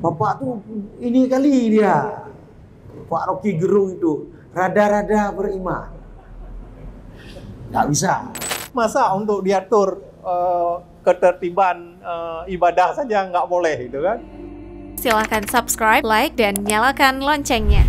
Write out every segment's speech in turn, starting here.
Bapak tuh ini kali dia, Pak Rocky Gerung itu, rada-rada beriman. Nggak bisa. Masa untuk diatur ketertiban ibadah saja nggak boleh gitu kan? Silahkan subscribe, like, dan nyalakan loncengnya.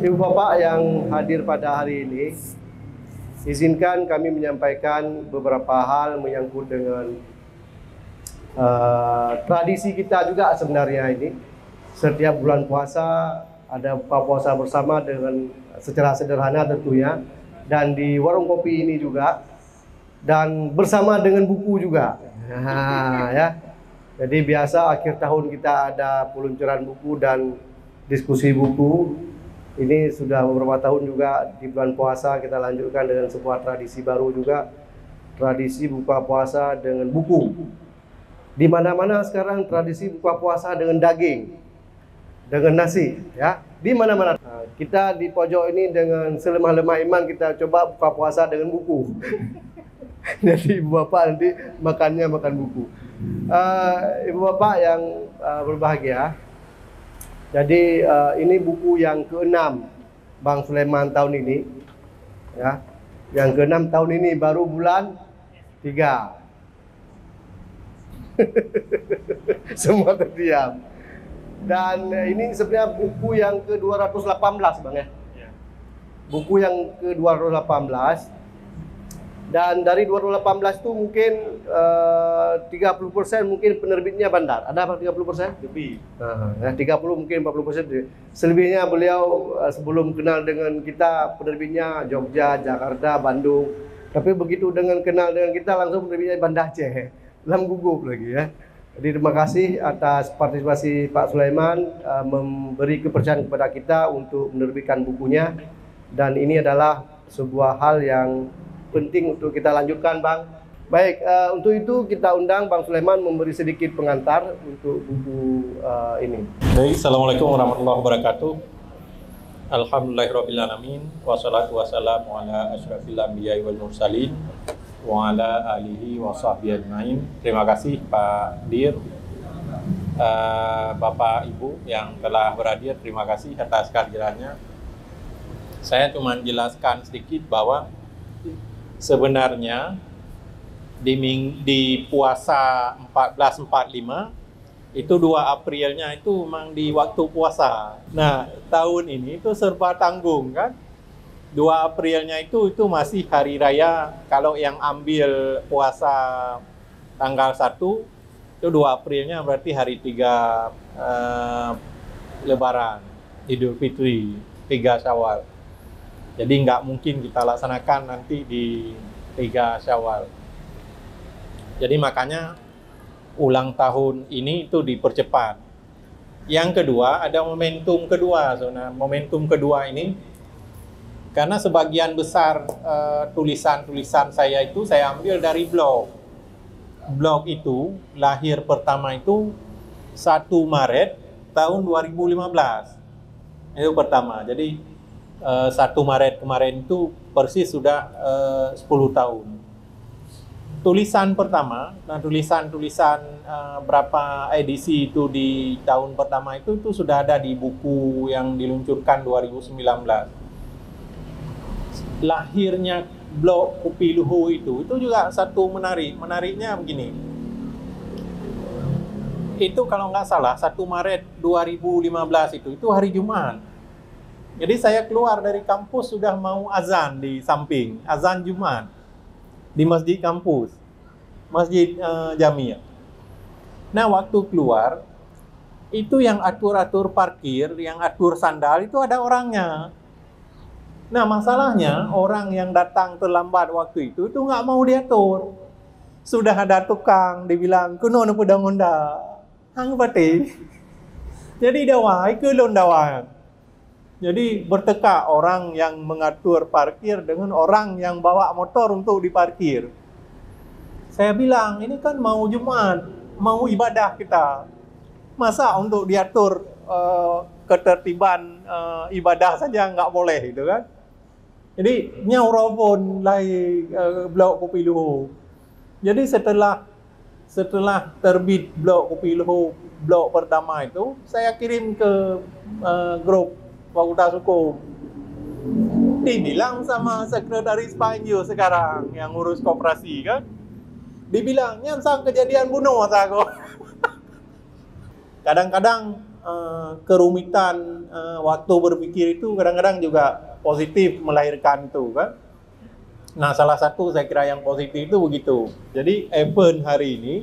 Ibu Bapak yang hadir pada hari ini, izinkan kami menyampaikan beberapa hal menyangkut dengan tradisi kita juga sebenarnya ini. Setiap bulan puasa ada buka puasa bersama dengan secara sederhana tentunya, dan di warung kopi ini juga, dan bersama dengan buku juga. Ya. Jadi biasa akhir tahun kita ada peluncuran buku dan diskusi buku. Ini sudah beberapa tahun juga di bulan puasa kita lanjutkan dengan sebuah tradisi baru juga, tradisi buka puasa dengan buku. Di mana-mana sekarang tradisi buka puasa dengan daging, dengan nasi, ya. Di mana-mana. Nah, kita di pojok ini dengan selemah-lemah iman kita coba buka puasa dengan buku. Jadi ibu bapak nanti makannya makan buku. Ibu bapak yang berbahagia. Jadi ini buku yang ke-6 Bang Sulaiman tahun ini, ya. Yang ke-6 tahun ini baru bulan 3. Semua terdiam. Dan ini sebenarnya buku yang ke-218 Bang ya. Buku yang ke-218. Dan dari 218 itu mungkin 30% mungkin penerbitnya bandar. Ada apa 30%? Lebih. 30 mungkin 40%. Selebihnya beliau sebelum kenal dengan kita penerbitnya Jogja, Jakarta, Bandung. Tapi begitu dengan kenal dengan kita langsung penerbitnya Banda Aceh. Dalam gugup lagi ya. Jadi terima kasih atas partisipasi Pak Sulaiman memberi kepercayaan kepada kita untuk menerbitkan bukunya. Dan ini adalah sebuah hal yang penting untuk kita lanjutkan Bang. Baik, untuk itu kita undang Bang Sulaiman memberi sedikit pengantar untuk buku ini. Baik, Assalamualaikum warahmatullahi wabarakatuh. Alhamdulillahirrabbilalamin. Wassalatu wassalamu ala asyrafil anbiya'i wal mursalin wa ala alihi wa sahbihi ajmain. Terima kasih Pak Dir, Bapak Ibu yang telah berhadir. Terima kasih atas kehadirannya. Saya cuma jelaskan sedikit bahwa sebenarnya di puasa 1445 itu 2 Aprilnya itu memang di waktu puasa. Nah, tahun ini itu serba tanggung kan. 2 Aprilnya itu masih hari raya. Kalau yang ambil puasa tanggal 1 itu 2 Aprilnya berarti hari 3 Lebaran, Idul Fitri, 3 Syawal. Jadi nggak mungkin kita laksanakan nanti di 3 Syawal. Jadi makanya ulang tahun ini itu dipercepat. Yang kedua, ada momentum kedua. Momentum kedua ini, karena sebagian besar tulisan-tulisan saya itu saya ambil dari blog. Blog itu lahir pertama itu 1 Maret tahun 2015. Itu pertama. Jadi 1 Maret kemarin itu persis sudah 10 tahun. Tulisan pertama, nah tulisan-tulisan berapa edisi itu di tahun pertama itu sudah ada di buku yang diluncurkan 2019. Lahirnya blog Kopi Luhu itu juga satu menariknya begini. Itu kalau nggak salah 1 Maret 2015 itu hari Jumat. Jadi saya keluar dari kampus sudah mau azan di samping, azan Jumat di masjid kampus, masjid Jamiah. Nah, waktu keluar itu yang atur-atur parkir, yang atur sandal itu ada orangnya. Nah, masalahnya orang yang datang terlambat waktu itu nggak mau diatur. Sudah ada tukang dibilang kuno nu pedang onda. hang pati. Jadi dawai ke lon dawai. Jadi bertekak orang yang mengatur parkir dengan orang yang bawa motor untuk diparkir. Saya bilang, ini kan mau Jumat, mau ibadah kita. Masa untuk diatur ketertiban ibadah saja nggak boleh, gitu kan? Jadi nyaura pun lai blok Kopi Luhur. Jadi setelah terbit blok Kopi Luhur, blok pertama itu, saya kirim ke grup Fakultas Hukum. Dibilang sama sekretaris Panju sekarang yang ngurus koperasi kan, dibilang nyansang kejadian bunuh masa aku. Kadang-kadang kerumitan waktu berpikir itu kadang-kadang juga positif melahirkan itu kan. Nah, salah satu saya kira yang positif itu begitu. Jadi event hari ini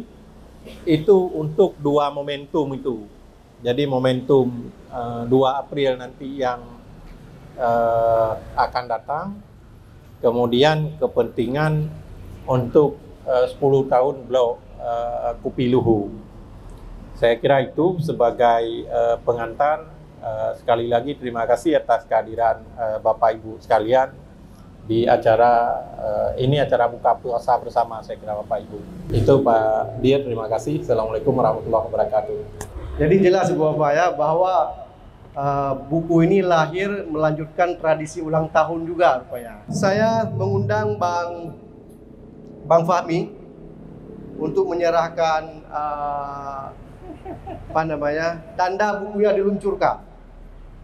itu untuk dua momentum itu. Jadi momentum 2 April nanti yang akan datang, kemudian kepentingan untuk 10 tahun blok Kopi Luhur. Saya kira itu sebagai pengantar. Sekali lagi terima kasih atas kehadiran Bapak Ibu sekalian di acara ini, acara buka puasa bersama saya kira Bapak Ibu. Itu Pak Dir, terima kasih. Assalamualaikum warahmatullahi wabarakatuh. Jadi jelas Bapak ya bahwa buku ini lahir melanjutkan tradisi ulang tahun juga rupanya. Saya mengundang Bang Fahmi untuk menyerahkan tanda bukunya diluncurkan.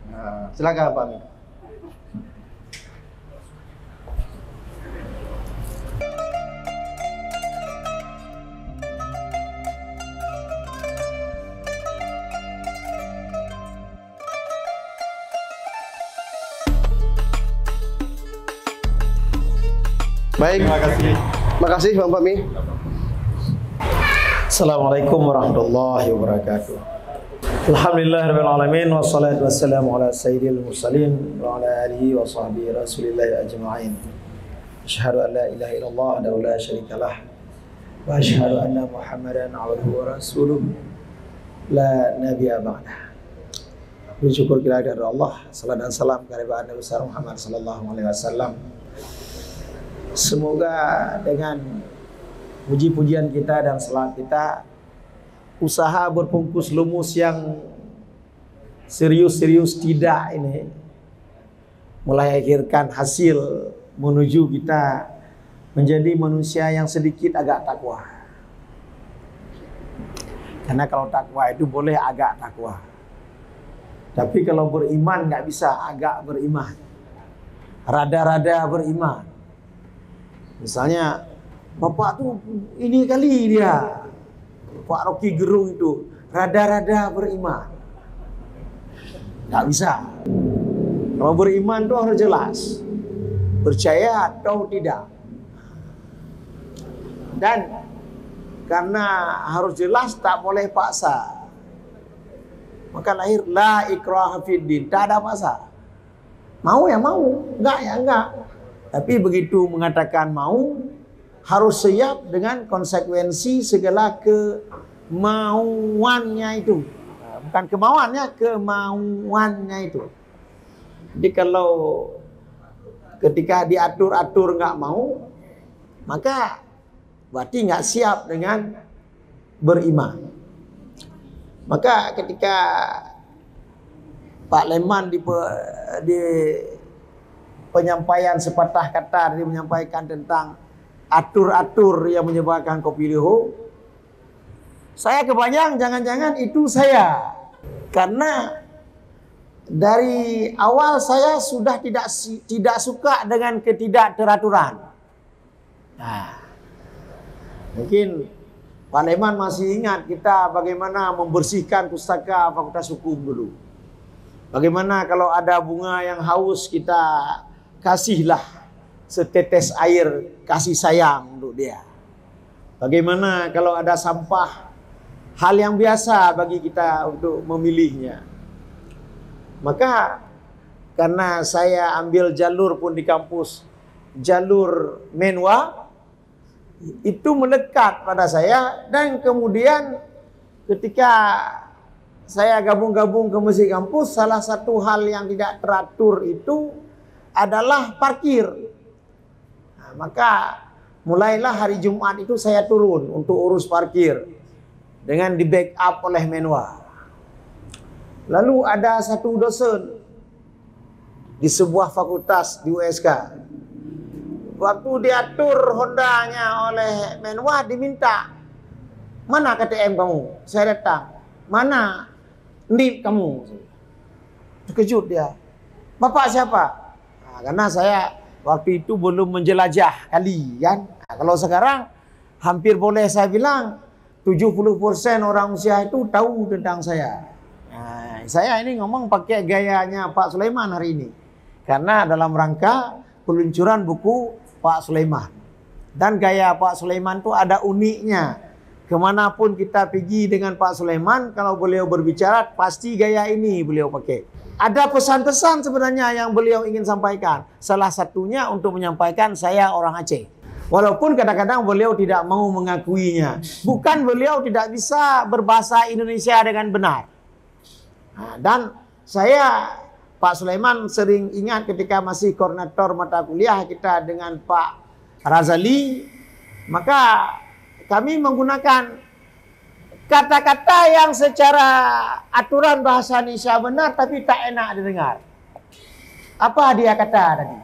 Nah, silakan Pak Fahmi. Baik, terima kasih Bang Fahmi. Assalamualaikum warahmatullahi wabarakatuh. Alhamdulillahirabbil alamin wassalatu wassalamu ala sayyidil mursalin wa ala alihi wa sahbihi rasulillahi ajma'in. Asyhadu an la ilaha illallah wa la syarikalah wa asyhadu anna Muhammadan abduhu wa rasuluh la nabiyya ba'dah. Bersyukur kita kepada Allah, salat dan salam kepada Nabi besar Muhammad sallallahu alaihi wasallam. Semoga dengan puji-pujian kita dan salat kita, usaha berpungkus lumus yang serius-serius tidak ini melahirkan hasil menuju kita menjadi manusia yang sedikit agak takwa. Karena kalau takwa itu boleh agak takwa, tapi kalau beriman nggak bisa agak beriman, rada-rada beriman. Misalnya Bapak tuh ini kali dia Pak Rocky Gerung itu rada-rada beriman. Nggak bisa. Kalau beriman tuh harus jelas, percaya atau tidak. Dan karena harus jelas, tak boleh paksa, maka lahir la ikraha fiddin, tak ada paksa. Mau ya mau, enggak ya enggak. Tapi begitu mengatakan mau, harus siap dengan konsekuensi segala kemauannya itu. Bukan kemauannya, kemauannya itu. Jadi kalau ketika diatur-atur nggak mau, maka berarti nggak siap dengan beriman. Maka ketika Pak Leman di penyampaian sepatah kata, dia menyampaikan tentang atur-atur yang menyebabkan Kopi Luhur, saya kebayang jangan-jangan itu saya. Karena dari awal saya sudah tidak suka dengan ketidakteraturan. Nah, mungkin Pak Leman masih ingat kita bagaimana membersihkan pustaka Fakultas Hukum dulu. Bagaimana kalau ada bunga yang haus, kita kasihlah setetes air kasih sayang untuk dia. Bagaimana kalau ada sampah, hal yang biasa bagi kita untuk memilihnya. Maka karena saya ambil jalur pun di kampus, jalur menwa, itu melekat pada saya. Dan kemudian ketika saya gabung-gabung ke masjid kampus, salah satu hal yang tidak teratur itu adalah parkir. Nah, maka mulailah hari Jumat itu saya turun untuk urus parkir dengan di backup oleh Menwa. Lalu ada satu dosen di sebuah fakultas di USK. Waktu diatur Hondanya oleh Menwa diminta, mana KTM kamu? Saya datang. Mana NIP kamu? Terkejut dia. Bapak siapa? Nah, karena saya waktu itu belum menjelajah kali kan. Nah, kalau sekarang hampir boleh saya bilang 70% orang usia itu tahu tentang saya. Nah, saya ini ngomong pakai gayanya Pak Sulaiman hari ini. Karena dalam rangka peluncuran buku Pak Sulaiman. Dan gaya Pak Sulaiman itu ada uniknya. Kemanapun kita pergi dengan Pak Sulaiman, kalau beliau berbicara, pasti gaya ini beliau pakai. Ada pesan-pesan sebenarnya yang beliau ingin sampaikan. Salah satunya untuk menyampaikan saya orang Aceh. Walaupun kadang-kadang beliau tidak mau mengakuinya. Bukan beliau tidak bisa berbahasa Indonesia dengan benar. Nah, dan saya, Pak Sulaiman sering ingat ketika masih koordinator mata kuliah kita dengan Pak Razali, maka kami menggunakan kata-kata yang secara aturan bahasa Indonesia benar tapi tak enak didengar. Apa dia kata tadi?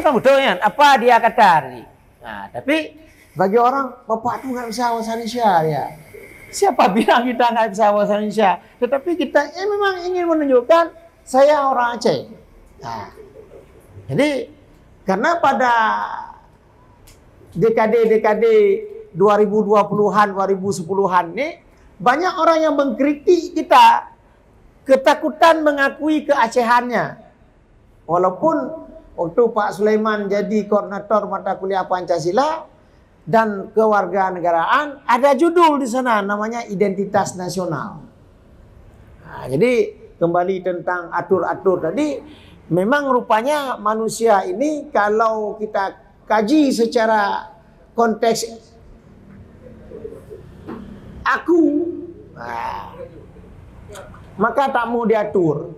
Kan betul kan? Apa dia kata tadi? Nah, tapi bagi orang, Bapak tu nggak bisa bahasa Indonesia ya. Siapa bilang kita nggak bisa bahasa Indonesia? Tetapi kita memang ingin menunjukkan saya orang Aceh. Nah, jadi karena pada dekade-dekade 2020-an, 2010-an ini banyak orang yang mengkritik kita ketakutan mengakui keacehannya. Walaupun waktu Pak Sulaiman jadi koordinator mata kuliah Pancasila dan kewarganegaraan, ada judul di sana namanya Identitas Nasional. Nah, jadi kembali tentang atur-atur tadi, memang rupanya manusia ini kalau kita kaji secara konteks aku, nah, maka tak mau diatur.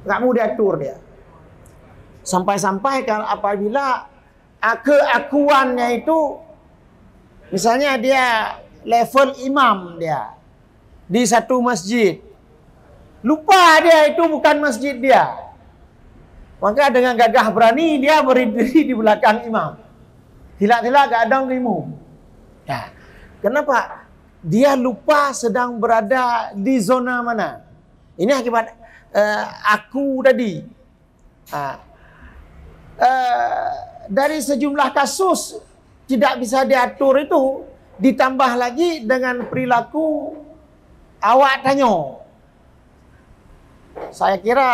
Tak mau diatur dia. Sampai-sampai kalau apabila keakuannya itu, misalnya dia level imam dia di satu masjid, lupa dia itu bukan masjid dia. Maka dengan gagah berani dia berdiri di belakang imam. Tidak-tidak gadang imam. Nah, kenapa? Dia lupa sedang berada di zona mana. Ini akibat aku tadi. Dari sejumlah kasus tidak bisa diatur itu, ditambah lagi dengan perilaku awak tanyo. Saya kira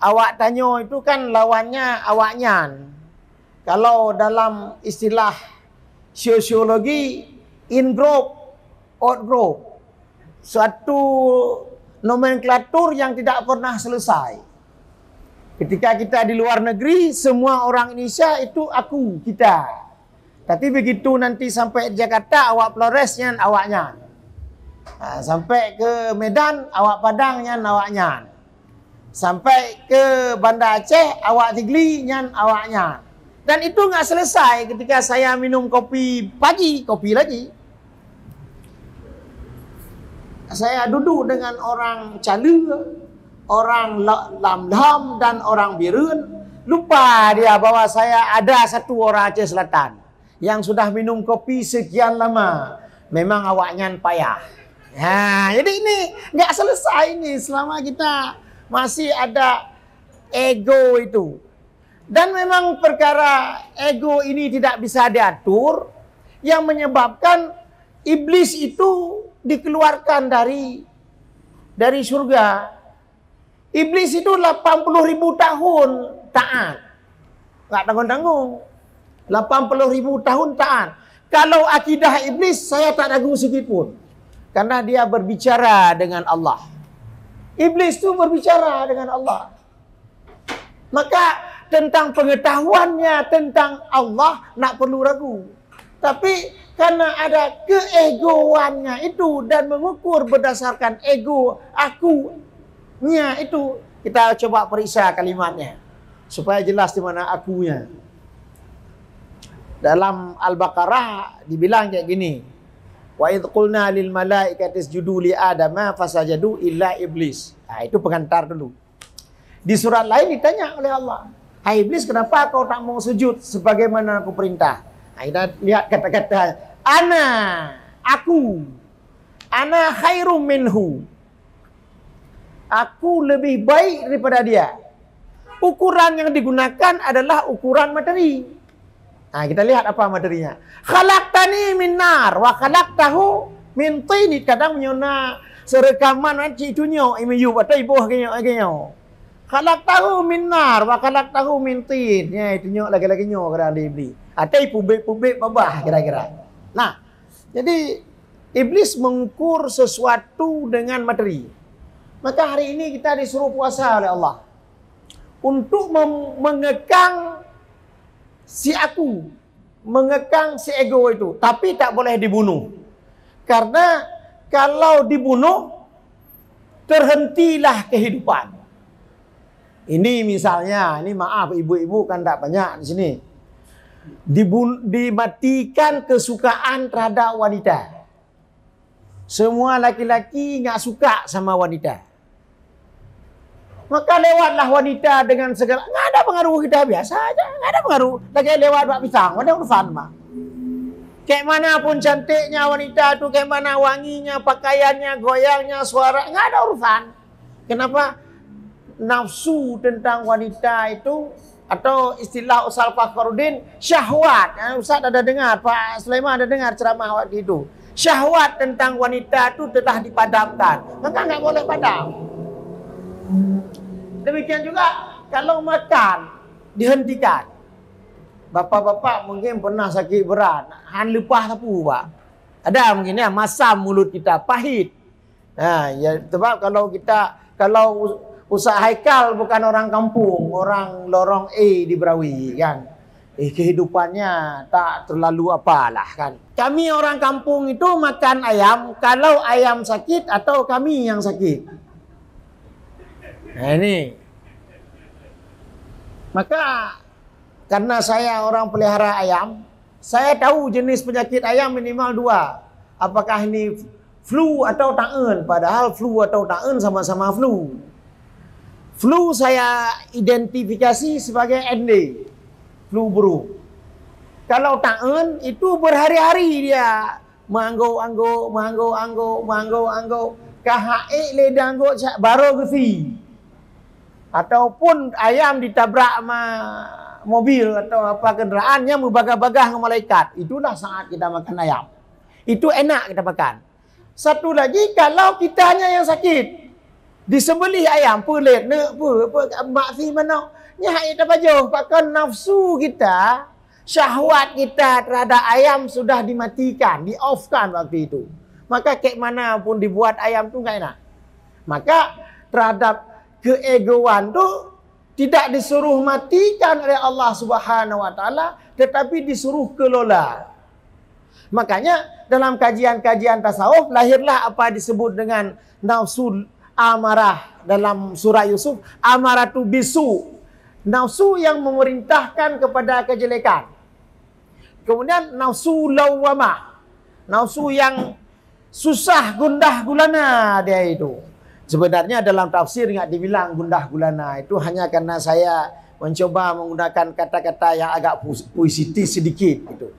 awak tanyo itu kan lawannya awaknyan. Kalau dalam istilah sosiologi, in group, out group. Suatu nomenklatur yang tidak pernah selesai. Ketika kita di luar negeri, semua orang Indonesia itu aku, kita. Tapi begitu nanti sampai Jakarta, awak Flores nyan awaknya. Nah, sampai ke Medan, awak Padang nyan awaknya. Sampai ke Banda Aceh, awak Tigli nyan awaknya. Dan itu nggak selesai ketika saya minum kopi pagi, kopi lagi. Saya duduk dengan orang Cala, orang Lamdam dan orang Birun. Lupa dia bahwa saya ada satu orang Aceh Selatan yang sudah minum kopi sekian lama. Memang awaknya payah. Nah, jadi ini nggak selesai ini selama kita masih ada ego itu. Dan memang perkara ego ini tidak bisa diatur, yang menyebabkan iblis itu dikeluarkan dari surga. Iblis itu 80.000 tahun taat. Nggak tanggung-tanggung. 80.000 tahun taat. Kalau akidah iblis, saya tak ragu sedikit pun. Karena dia berbicara dengan Allah. Iblis itu berbicara dengan Allah. Maka tentang pengetahuannya tentang Allah nak perlu ragu. Tapi Karena ada keegoannya itu dan mengukur berdasarkan ego akunya itu. Kita coba periksa kalimatnya supaya jelas di mana akunya. Dalam Al-Baqarah dibilang kayak gini. Wa idh qulna lil malaikati isjudu li adama fasajadu illa iblis. Nah, itu pengantar dulu. Di surat lain ditanya oleh Allah, "Hai iblis, kenapa kau tak mau sujud sebagaimana aku perintah?" Nah, kita lihat kata-kata aku ana khairum minhu. Aku lebih baik daripada dia. Ukuran yang digunakan adalah ukuran materi. Nah, kita lihat apa materinya. Khalaqtani min nar wa khalaqtahu min tin. Kadang menyona serekaman nanti itunya imayu atau ibu genyo. Khalaqtahu min nar wa khalaqtahu min tin. Ya, itunya lagi-lagi nyo kadang dibeli. Atau pubik-pubik babah kira-kira. Nah, jadi iblis mengukur sesuatu dengan materi. Maka hari ini kita disuruh puasa oleh Allah untuk mengekang si aku, mengekang si ego itu, tapi tak boleh dibunuh. Karena kalau dibunuh, terhentilah kehidupan. Ini misalnya, ini maaf ibu-ibu kan tak banyak di sini. Dimatikan kesukaan terhadap wanita. Semua laki-laki nggak suka sama wanita. Maka lewatlah wanita dengan segala, nggak ada pengaruh, kita biasa aja, nggak ada pengaruh. Lagi lewat bak pisang, ada urusan mah. Kayak mana pun cantiknya wanita itu, kayak mana wanginya, pakaiannya, goyangnya, suara, nggak ada urusan. Kenapa? Nafsu tentang wanita itu, atau istilah Ustaz Fakhruddin, syahwat. Ustaz ada dengar, Pak Sulaiman ada dengar ceramah waktu itu. Syahwat tentang wanita itu telah dipadamkan, maka nggak boleh padam. Demikian juga kalau makan dihentikan. Bapak-bapak mungkin pernah sakit berat, han lepah sapu pak. Ada mungkin ya, masam mulut kita pahit. Nah, ya sebab kalau Ustaz Haikal bukan orang kampung, orang lorong A di Berawi kan. Kehidupannya tak terlalu apalah kan. Kami orang kampung itu makan ayam kalau ayam sakit atau kami yang sakit. Nah ini. Maka karena saya orang pelihara ayam, saya tahu jenis penyakit ayam minimal 2. Apakah ini flu atau taun? Padahal flu atau taun sama-sama flu. Flu saya identifikasi sebagai ND, flu burung. Kalau taun itu berhari-hari dia manggo-anggo, KHE ledanggo baru gesi. Ataupun ayam ditabrak sama mobil atau apa kendaraannya membagah-bagah dengan malaikat. Itulah saat kita makan ayam. Itu enak kita makan. Satu lagi, kalau kitanya yang sakit, disembelih ayam, pelit, mak si mana, nyahai tak baju, pakai nafsu kita, syahwat kita terhadap ayam sudah dimatikan, di-off-kan waktu itu. Maka kayak mana pun dibuat ayam tu enggak enak. Maka terhadap keegoan tu tidak disuruh matikan oleh Allah Subhanahu wa taala, tetapi disuruh kelola. Makanya dalam kajian-kajian tasawuf lahirlah apa disebut dengan nafsu amarah dalam surah Yusuf, amaratu bisu. Nafsu yang memerintahkan kepada kejelekan. Kemudian nafsu lawamah. Nafsu yang susah gundah gulana dia itu. Sebenarnya dalam tafsir nggak dibilang gundah gulana, itu hanya karena saya mencoba menggunakan kata-kata yang agak puisitis sedikit gitu.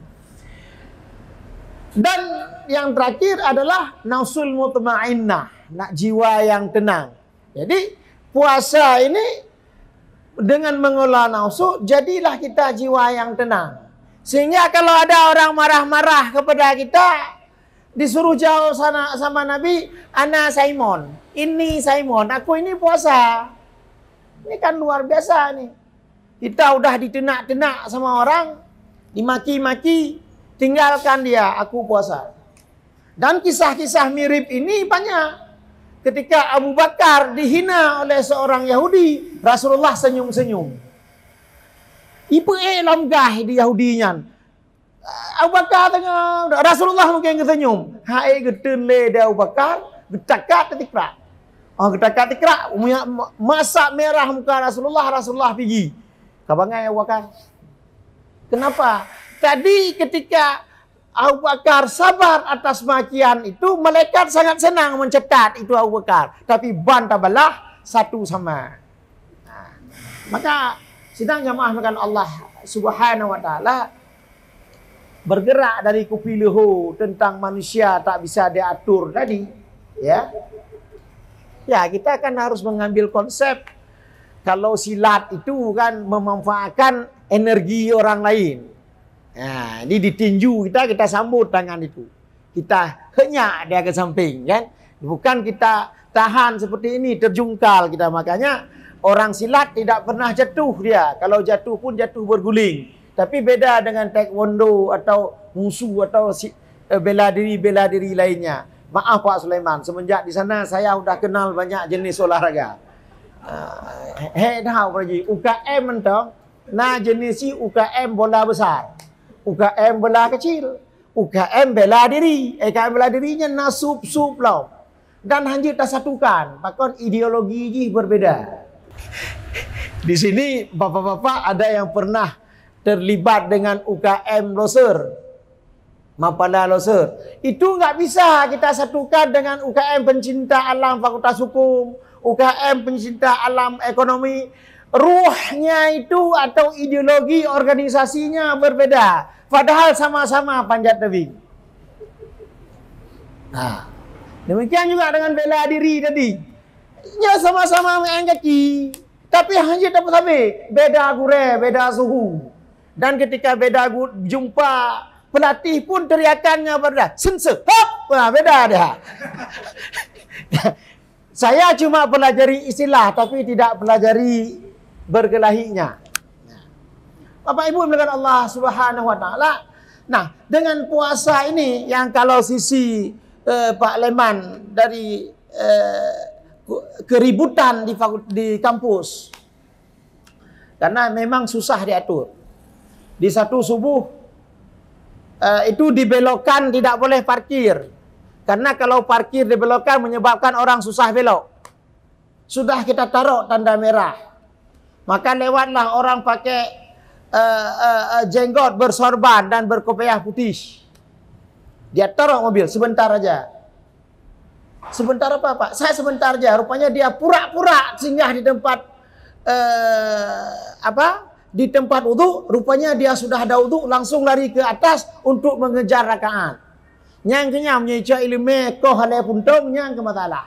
Dan yang terakhir adalah nafsul mutmainnah, nak jiwa yang tenang. Jadi puasa ini dengan mengolah nafsu, jadilah kita jiwa yang tenang. Sehingga kalau ada orang marah-marah kepada kita, disuruh jauh sana sama Nabi, ana Simon, ini Simon, aku ini puasa. Ini kan luar biasa nih. Kita udah ditenak-tenak sama orang, dimaki-maki, tinggalkan dia, aku puasa. Dan kisah-kisah mirip ini banyak. Ketika Abu Bakar dihina oleh seorang Yahudi, Rasulullah senyum-senyum. Ibu lamgah di Yahudinya. Abu Bakar tengah, Rasulullah mungkin tersenyum. Hai getun le dia Abu Bakar, getakat tikrak. Oh getakat tikrak, masak merah muka Rasulullah pergi. Kabangai Abu Bakar. Kenapa? Tadi ketika Abu Bakar sabar atas makian itu, malaikat sangat senang mencetat itu Abu Bakar. Tapi bantah belah satu sama. Nah, maka sidang jamaah dengan Allah Subhanahu wa taala bergerak dari kopi leho tentang manusia tak bisa diatur tadi, ya. Ya, kita kan harus mengambil konsep kalau silat itu kan memanfaatkan energi orang lain. Nah, ini ditinju kita sambut tangan itu. Kita henyak dia ke samping, kan? Bukan kita tahan seperti ini, terjungkal kita. Makanya orang silat tidak pernah jatuh dia. Kalau jatuh pun jatuh berguling. Tapi beda dengan taekwondo atau musuh atau bela diri lainnya. Maaf Pak Sulaiman, semenjak di sana saya sudah kenal banyak jenis olahraga. Dah pergi UKM mentong. Nah jenis si UKM bola besar, UKM bola kecil, UKM bela diri. UKM bela dirinya nasub loh. Dan hanya tak satukan, bahkan ideologi ini berbeda. Di sini bapak-bapak ada yang pernah terlibat dengan UKM loser, Mapala loser. Itu nggak bisa kita satukan dengan UKM pencinta alam Fakultas Hukum, UKM pencinta alam ekonomi. Ruhnya itu atau ideologi organisasinya berbeda. Padahal sama-sama panjat tebing. Nah, demikian juga dengan bela diri tadi. Ya sama-sama main kaki, tapi hanya dapat sampai beda gure, beda suhu. Dan ketika beda jumpa pelatih pun teriakannya berbeda. Sense, hop, wah beda dia. Saya cuma pelajari istilah, tapi tidak pelajari berkelahinya. Bapak Ibu dengan Allah Subhanahu Wa Taala. Nah, dengan puasa ini yang kalau sisi Pak Leman dari keributan di kampus, karena memang susah diatur. Di satu subuh itu dibelokkan tidak boleh parkir. Karena kalau parkir dibelokkan menyebabkan orang susah belok. Sudah kita taruh tanda merah. Maka lewatlah orang pakai jenggot bersorban dan berkopiah putih. Dia taruh mobil sebentar aja. Sebentar apa Pak? Saya sebentar aja. Rupanya dia pura-pura singgah di tempat di tempat wudu, rupanya dia sudah ada wudu, langsung lari ke atas untuk mengejar rakaat. Yang kenyam nyeca ilmu ko hale puntung yang ke matalah.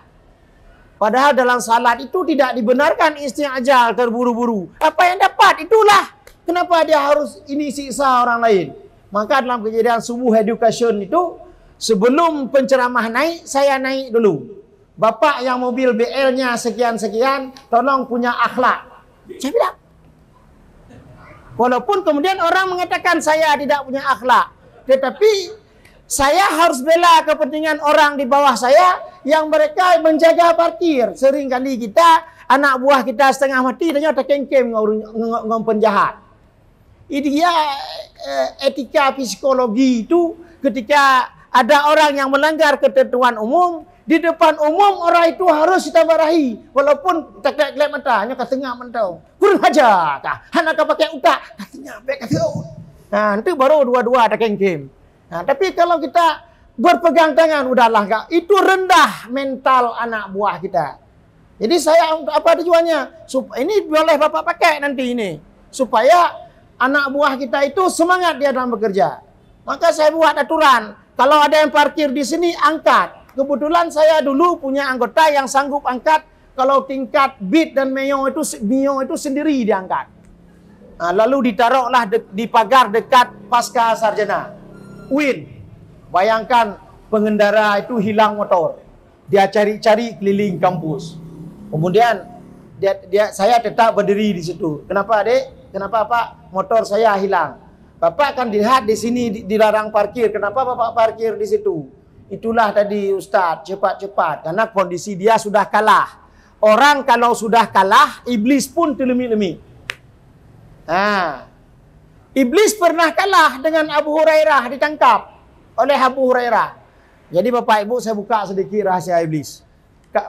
Padahal dalam salat itu tidak dibenarkan isti'ajal terburu-buru. Apa yang dapat itulah. Kenapa dia harus ini siksa orang lain? Maka dalam kejadian subuh education itu, sebelum penceramah naik, saya naik dulu. Bapak yang mobil BL-nya sekian-sekian, tolong punya akhlak. Saya bilang. Walaupun kemudian orang mengatakan saya tidak punya akhlak. Tetapi saya harus bela kepentingan orang di bawah saya yang mereka menjaga parkir. Sering kali kita, anak buah kita setengah mati, ternyata kengkem ngom penjahat. Ini dia etika psikologi itu ketika ada orang yang melanggar ketentuan umum, di depan umum orang itu harus kita marahi. Walaupun tak kelak mata, hanya kat tengah mentau. Kurang ajar kah? Hana kau pakai utak, kat tengah baik kat tengah. Nah, itu baru dua-dua ada kengkem. Nah, tapi kalau kita berpegang tangan, udahlah kak. Itu rendah mental anak buah kita. Jadi saya apa tujuannya? Ini boleh bapak pakai nanti ini. Supaya anak buah kita itu semangat dia dalam bekerja. Maka saya buat aturan. Kalau ada yang parkir di sini, angkat. Kebetulan saya dulu punya anggota yang sanggup angkat kalau tingkat bid dan mio itu sendiri diangkat. Nah, lalu ditaruhlah di pagar dekat pasca sarjana. UIN. Bayangkan pengendara itu hilang motor. Dia cari-cari keliling kampus. Kemudian saya tetap berdiri di situ. Kenapa, Dek? Kenapa, Pak? Motor saya hilang. Bapak akan dilihat di sini dilarang parkir. Kenapa Bapak parkir di situ? Itulah tadi Ustaz, cepat-cepat. Karena kondisi dia sudah kalah. Orang kalau sudah kalah, iblis pun terlemi-lemi. Nah, Iblis pernah kalah dengan Abu Hurairah, ditangkap oleh Abu Hurairah. Jadi Bapak Ibu, saya buka sedikit rahasia iblis.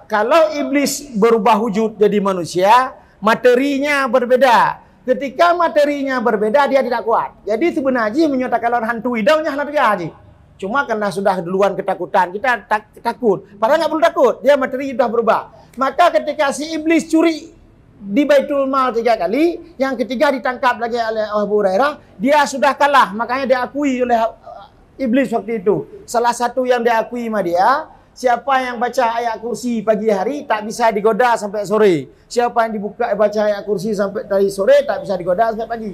Kalau iblis berubah wujud jadi manusia, materinya berbeda. Ketika materinya berbeda, dia tidak kuat. Jadi sebenarnya menyatakan lawan hantu hidungnya hendak haji. Cuma karena sudah duluan ketakutan, kita takut. Padahal nggak perlu takut, dia materi sudah berubah. Maka ketika si iblis curi di Baitul Mal 3 kali, yang ketiga ditangkap lagi oleh Abu Hurairah, dia sudah kalah. Makanya diakui oleh iblis waktu itu. Salah satu yang diakui sama dia, siapa yang baca ayat kursi pagi hari tak bisa digoda sampai sore. Siapa yang baca ayat kursi sampai dari sore tak bisa digoda sampai pagi.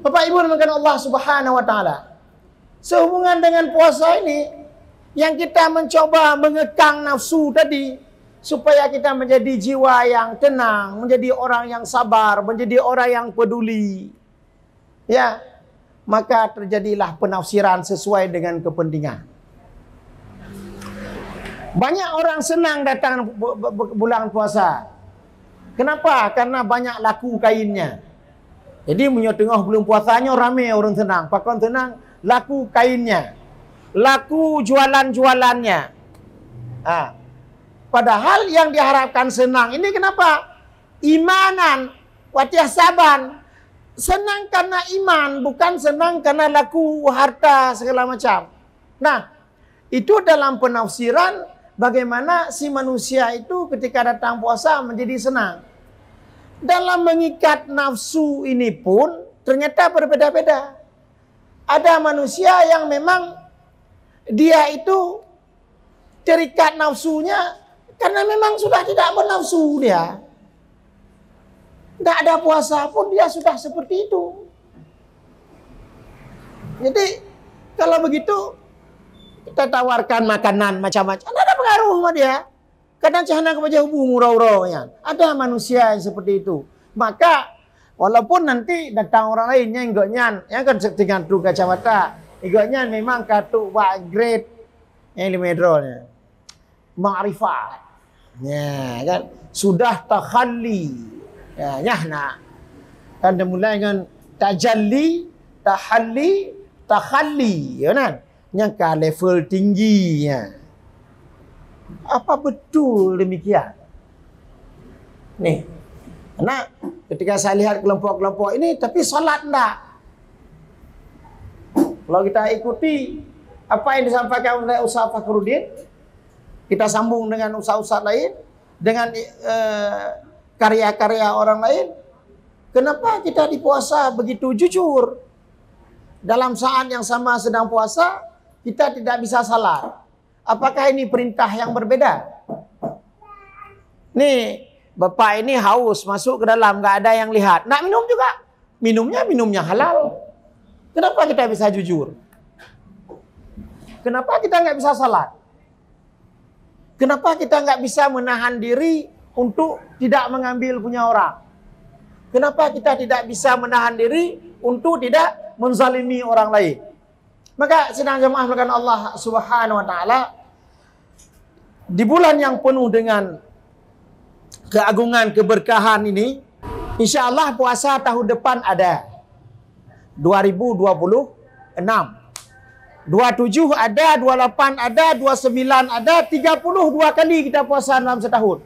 Bapak Ibu dimanakan Allah Subhanahu wa taala. Sehubungan dengan puasa ini, yang kita mencoba mengekang nafsu tadi, supaya kita menjadi jiwa yang tenang, menjadi orang yang sabar, menjadi orang yang peduli. Ya, maka terjadilah penafsiran sesuai dengan kepentingan. Banyak orang senang datang bulan puasa. Kenapa? Karena banyak laku kainnya. Jadi punya tengah bulan puasanya ramai orang senang. Pakon senang, laku kainnya, laku jualan-jualannya. Padahal yang diharapkan senang ini kenapa? Imanan, watihasaban. Senang karena iman, bukan senang karena laku harta segala macam. Nah, itu dalam penafsiran bagaimana si manusia itu ketika datang puasa menjadi senang. Dalam mengikat nafsu ini pun ternyata berbeda-beda. Ada manusia yang memang dia itu terikat nafsunya karena memang sudah tidak bernafsu dia. Tidak ada puasa pun dia sudah seperti itu. Jadi kalau begitu kita tawarkan makanan macam-macam, tidak ada pengaruh sama dia. Kadang cahana kebaca hubung murau-uraunya. Ada manusia yang seperti itu. Maka walaupun nanti datang orang lainnya enggaknya, yang kan dengan tu kacamata, enggaknya memang kartu Pak grade yang 5 metronya. Ma'rifat. Ya, kan sudah takhalli. Ya, nyahna. Kan dia mulai dengan tajalli, tahalli, takhalli, ya kan? Yang ke level tingginya. Apa betul demikian? Nih, karena ketika saya lihat kelompok-kelompok ini, tapi salat enggak. Kalau kita ikuti apa yang disampaikan oleh Ustaz Fakhruddin, kita sambung dengan ustaz-ustaz lain, dengan karya-karya orang lain, kenapa kita di puasa begitu jujur? Dalam saat yang sama sedang puasa, kita tidak bisa salat. Apakah ini perintah yang berbeda? Nih, bapak ini haus, masuk ke dalam, nggak ada yang lihat. Nak minum juga. Minumnya halal. Kenapa kita bisa jujur? Kenapa kita nggak bisa salat? Kenapa kita nggak bisa menahan diri untuk tidak mengambil punya orang? Kenapa kita tidak bisa menahan diri untuk tidak menzalimi orang lain? Maka sidang jemaah melakukan Allah Subhanahu wa taala di bulan yang penuh dengan keagungan keberkahan ini, insyaallah puasa tahun depan ada 2026. 27 ada, 28 ada, 29 ada, 32 kali kita puasa dalam setahun.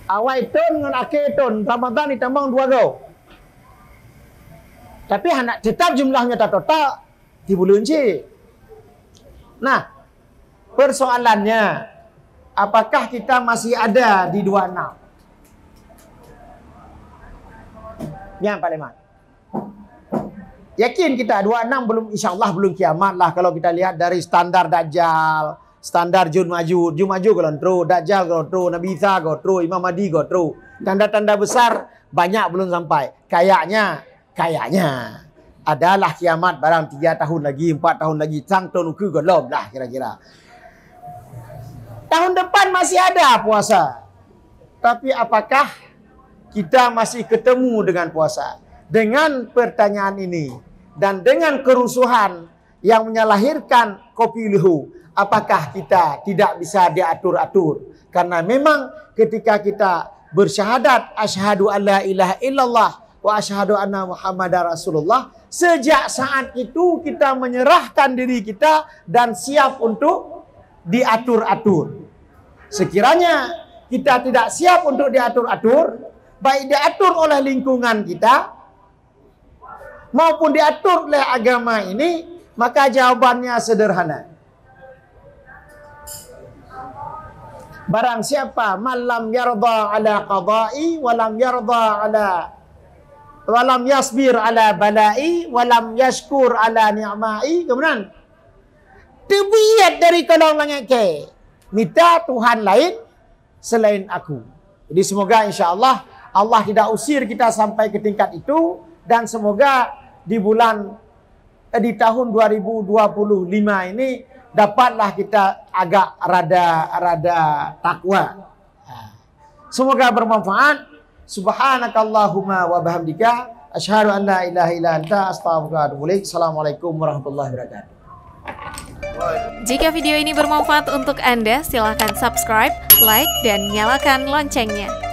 Awal tahun dengan akhir tahun Ramadan ditambah 2 go. Tapi anak tetap jumlahnya tak total di bulan C. Nah, persoalannya apakah kita masih ada di 26? Yang paling mana? Yakin kita 26 belum, insyaAllah belum kiamat lah kalau kita lihat dari standar Dajjal, standar Jun Maju kalau terus, Dajjal kalau terus, Nabi Isa kalau terus, Imam Mahdi kalau terus. Tanda-tanda besar banyak belum sampai. Kayaknya adalah kiamat barang 3 tahun lagi, 4 tahun lagi, sang tahun uku golom lah kira-kira. Tahun depan masih ada puasa. Tapi apakah kita masih ketemu dengan puasa? Dengan pertanyaan ini dan dengan kerusuhan yang menyalahirkan kopi lihu, apakah kita tidak bisa diatur-atur? Karena memang ketika kita bersyahadat asyhadu alla ilaha illallah wa asyhadu anna Muhammadar Rasulullah, sejak saat itu kita menyerahkan diri kita dan siap untuk diatur-atur. Sekiranya kita tidak siap untuk diatur-atur, baik diatur oleh lingkungan kita maupun diatur oleh agama ini, maka jawabannya sederhana. Barang siapa malam yarda ala qada'i walam yarda ala walam yasbir ala bala'i walam yashkur ala ni'ma'i, kemudian terbiat dari kolong langit ke, minta Tuhan lain selain aku. Jadi semoga insya-Allah Allah tidak usir kita sampai ke tingkat itu, dan semoga di tahun 2025 ini dapatlah kita agak rada takwa. Semoga bermanfaat. Subhanakallahumma wa bihamdika asyhadu an la ilaha illa anta astaghfiruka wa atubu ilaik. Assalamualaikum warahmatullahi wabarakatuh. Jika video ini bermanfaat untuk Anda, silakan subscribe, like, dan nyalakan loncengnya.